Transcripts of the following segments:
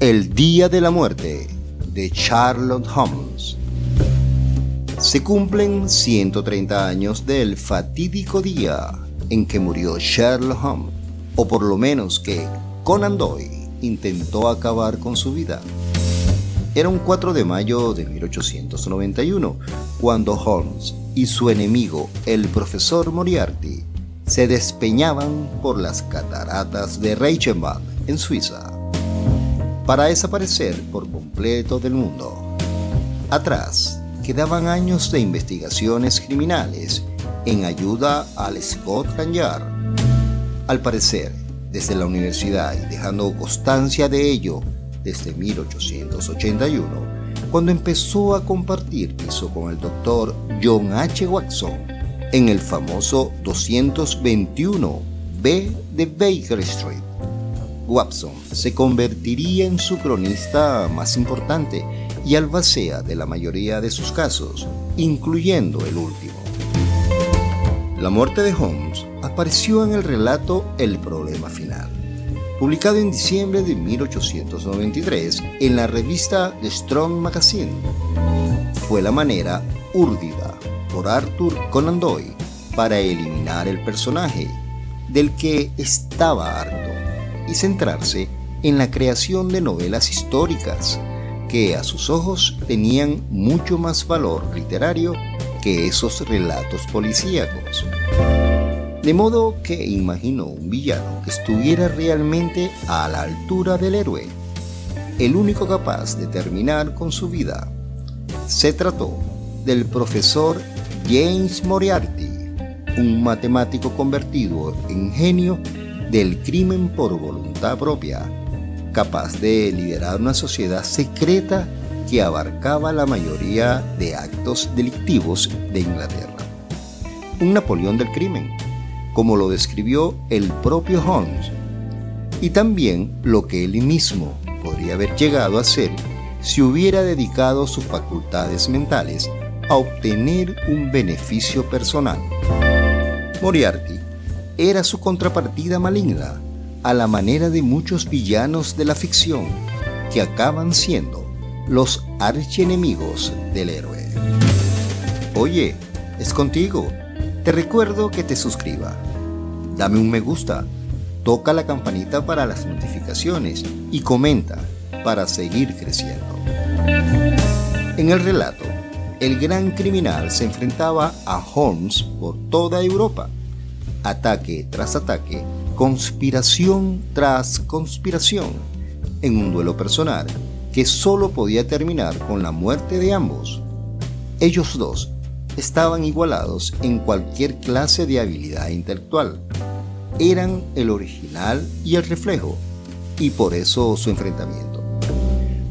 El día de la muerte de Sherlock Holmes. Se cumplen 130 años del fatídico día en que murió Sherlock Holmes, o por lo menos que Conan Doyle intentó acabar con su vida. Era un 4 de mayo de 1891, cuando Holmes y su enemigo, el profesor Moriarty, se despeñaban por las cataratas de Reichenbach, en Suiza, para desaparecer por completo del mundo. Atrás quedaban años de investigaciones criminales en ayuda al Scotland Yard. Al parecer, desde la universidad y dejando constancia de ello desde 1881, cuando empezó a compartir piso con el doctor John H. Watson en el famoso 221B de Baker Street. Watson se convertiría en su cronista más importante y albacea de la mayoría de sus casos, incluyendo el último. La muerte de Holmes apareció en el relato El problema final, publicado en diciembre de 1893 en la revista The Strong Magazine. Fue la manera urdida por Arthur Conan Doyle para eliminar el personaje, del que estaba harto, y centrarse en la creación de novelas históricas que a sus ojos tenían mucho más valor literario que esos relatos policíacos. De modo que imaginó un villano que estuviera realmente a la altura del héroe, el único capaz de terminar con su vida. Se trató del profesor James Moriarty, un matemático convertido en genio del crimen por voluntad propia, capaz de liderar una sociedad secreta que abarcaba la mayoría de actos delictivos de Inglaterra. Un Napoleón del crimen, como lo describió el propio Holmes, y también lo que él mismo podría haber llegado a ser si hubiera dedicado sus facultades mentales a obtener un beneficio personal. Moriarty era su contrapartida maligna, a la manera de muchos villanos de la ficción que acaban siendo los archienemigos del héroe. Oye, es contigo. Te recuerdo que te suscriba. Dame un me gusta, toca la campanita para las notificaciones y comenta para seguir creciendo. En el relato, el gran criminal se enfrentaba a Holmes por toda Europa. Ataque tras ataque, conspiración tras conspiración, en un duelo personal que solo podía terminar con la muerte de ambos. Ellos dos estaban igualados en cualquier clase de habilidad intelectual. Eran el original y el reflejo, y por eso su enfrentamiento.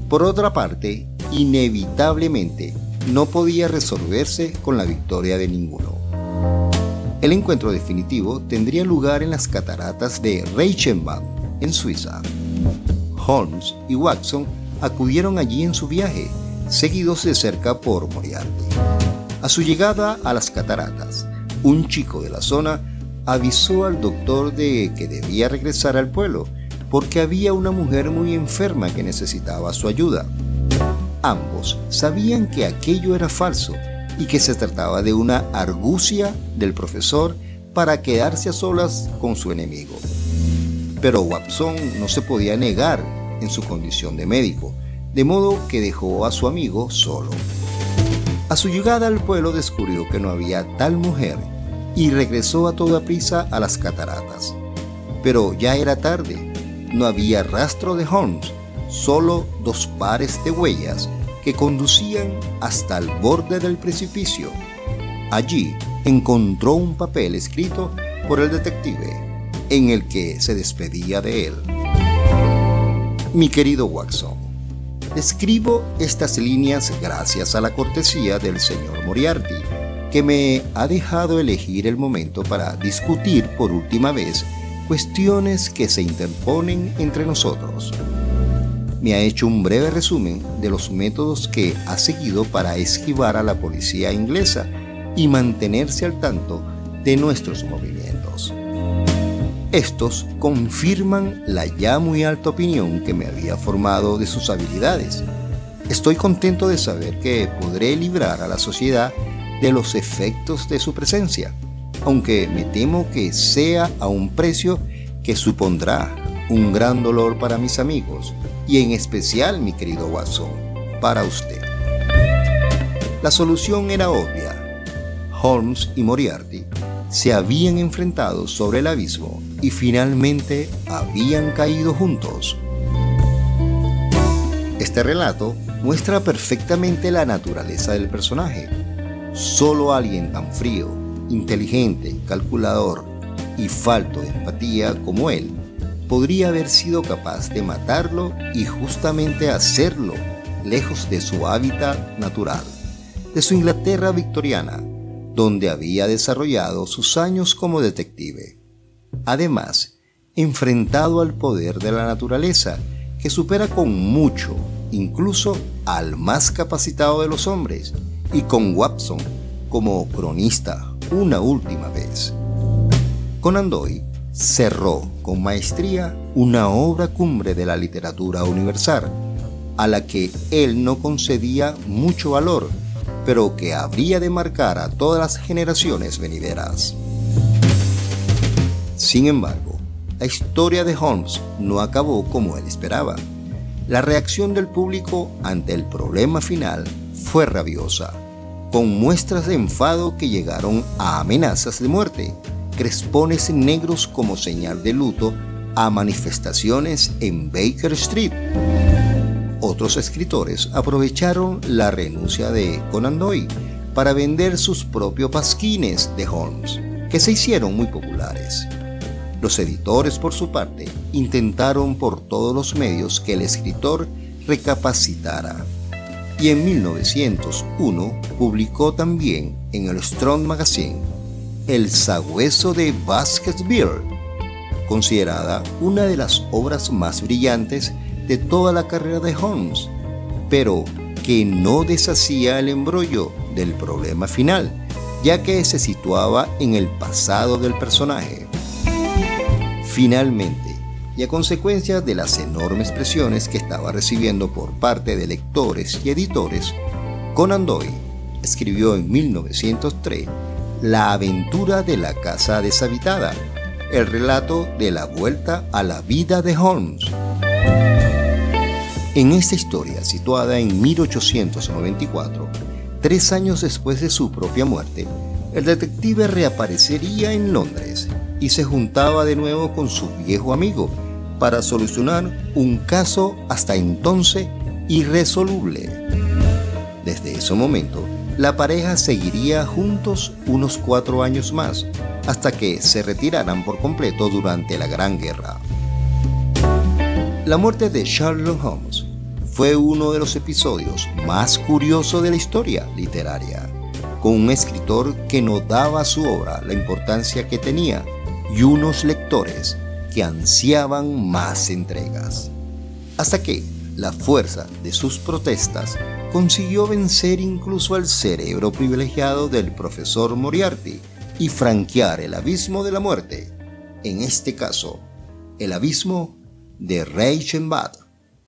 Por otra parte, inevitablemente no podía resolverse con la victoria de ninguno. El encuentro definitivo tendría lugar en las cataratas de Reichenbach, en Suiza. Holmes y Watson acudieron allí en su viaje, seguidos de cerca por Moriarty. A su llegada a las cataratas, un chico de la zona avisó al doctor de que debía regresar al pueblo porque había una mujer muy enferma que necesitaba su ayuda. Ambos sabían que aquello era falso y que se trataba de una argucia del profesor para quedarse a solas con su enemigo. Pero Watson no se podía negar en su condición de médico, de modo que dejó a su amigo solo. A su llegada al pueblo descubrió que no había tal mujer y regresó a toda prisa a las cataratas. Pero ya era tarde, no había rastro de Holmes, solo 2 pares de huellas que conducían hasta el borde del precipicio. Allí encontró un papel escrito por el detective, en el que se despedía de él. Mi querido Watson, escribo estas líneas gracias a la cortesía del señor Moriarty, que me ha dejado elegir el momento para discutir por última vez cuestiones que se interponen entre nosotros. Me ha hecho un breve resumen de los métodos que ha seguido para esquivar a la policía inglesa y mantenerse al tanto de nuestros movimientos. Estos confirman la ya muy alta opinión que me había formado de sus habilidades. Estoy contento de saber que podré librar a la sociedad de los efectos de su presencia, aunque me temo que sea a un precio que supondrá un gran dolor para mis amigos y en especial, mi querido Watson, para usted. La solución era obvia. Holmes y Moriarty se habían enfrentado sobre el abismo y finalmente habían caído juntos. Este relato muestra perfectamente la naturaleza del personaje. Solo alguien tan frío, inteligente, calculador y falto de empatía como él podría haber sido capaz de matarlo y justamente hacerlo lejos de su hábitat natural, de su Inglaterra victoriana, donde había desarrollado sus años como detective. Además, enfrentado al poder de la naturaleza, que supera con mucho, incluso al más capacitado de los hombres, y con Watson como cronista una última vez. Conan Doyle cerró con maestría una obra cumbre de la literatura universal, a la que él no concedía mucho valor, pero que habría de marcar a todas las generaciones venideras. Sin embargo, la historia de Holmes no acabó como él esperaba. La reacción del público ante el problema final fue rabiosa, con muestras de enfado que llegaron a amenazas de muerte, crespones negros como señal de luto, a manifestaciones en Baker Street. Otros escritores aprovecharon la renuncia de Conan Doyle para vender sus propios pasquines de Holmes, que se hicieron muy populares. Los editores, por su parte, intentaron por todos los medios que el escritor recapacitara, y en 1901 publicó también en el Strong Magazine El Sabueso de Baskerville, considerada una de las obras más brillantes de toda la carrera de Holmes, pero que no deshacía el embrollo del problema final, ya que se situaba en el pasado del personaje. Finalmente, y a consecuencia de las enormes presiones que estaba recibiendo por parte de lectores y editores, Conan Doyle escribió en 1903 La aventura de la casa deshabitada, el relato de la vuelta a la vida de Holmes. En esta historia, situada en 1894, 3 años después de su propia muerte, el detective reaparecería en Londres y se juntaba de nuevo con su viejo amigo para solucionar un caso hasta entonces irresoluble. Desde ese momento, la pareja seguiría juntos unos 4 años más, hasta que se retiraran por completo durante la Gran Guerra. La muerte de Sherlock Holmes fue uno de los episodios más curiosos de la historia literaria, con un escritor que no daba a su obra la importancia que tenía y unos lectores que ansiaban más entregas, hasta que la fuerza de sus protestas consiguió vencer incluso al cerebro privilegiado del profesor Moriarty y franquear el abismo de la muerte, en este caso, el abismo de Reichenbach.